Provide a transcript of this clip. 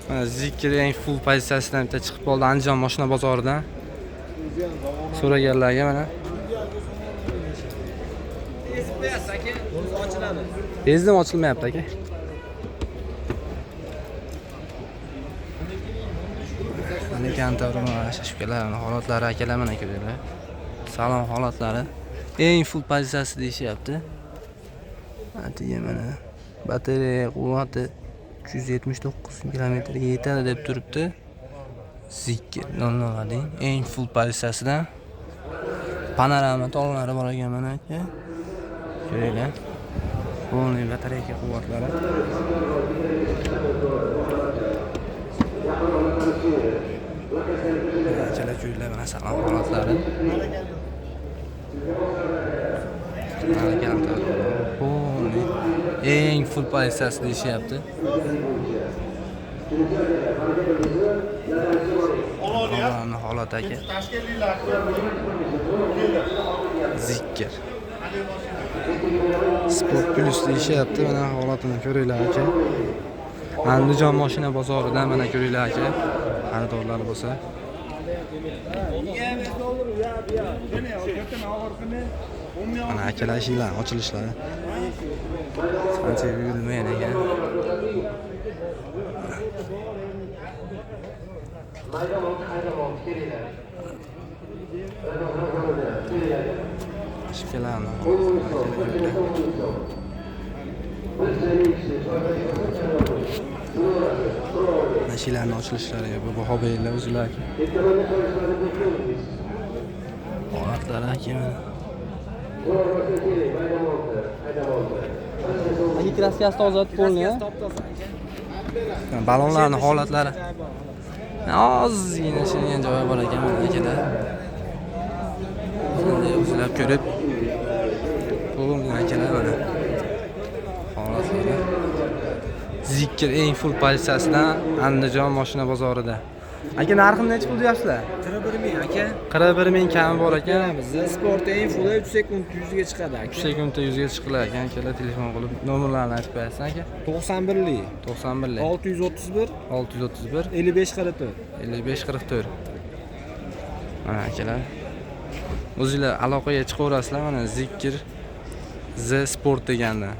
Mana Zikr eng full pozitsiyasidan bitta chiqib qoldi Andijon mashina bozoridan. So'raganlarga mana. Ezib qo'yasiz aka, o'zi ochiladi. Ezdim ochilmayapti aka. Mana kantor mana shashkalar holatlari akalar mana ko'ringlar. Salon holatlari eng full pozitsiyasi deyishyapti. Atiga mana batareya quvvati 379 kilometrga yetadi deb turibdi. Zikr 00 deng. Eng full pozitsiyasidan panorama to'g'rilari bor ekan mana aka. Ko'ringlar. Bo'lni batareya quvvatlari. Akalar ko'ringlar mana salon holatlari. Eng full pozitsiyasi deyishyapti. Olamni holat aka. Zikr. Sport plus deyishyapti. Mana holatini ko'ringlar aka. Andijon mashina bozoridan mana ko'ringlar aka. Xaridorlar bo'lsa. Mana akalar ishlar, ochilishlari. Qancha yurmaydi ekan. Shikalarni. Nashilarni ochilishlariga bu baho beringlar o'zinglar. Holatlari aka. Aka kraskasi toza bo'lgan. Balonlarning holatlari. Ozgina shirin joyi bor ekan akalar. Shunday o'zlab ko'rib bo'lgan akalar mana. Holatlari. Zikr eng full pozitsiyasidan Andijon mashina bozorida. Aka narxini necha pul deyapsizlar? 41 ming aka. 41 ming kami bor ekan. Bizda sport eng full 3 sekund 100 ga chiqadi aka. 3 sekundda 100 ga chiqilar ekan. Akalar telefon qilib nomerlarini aytib qo'yasiz aka. 91lik 91lik 631 631 5544 5544. Mana akalar. O'zingizlar aloqaga chiqaverasizlar mana Zikr Z Sport deganda.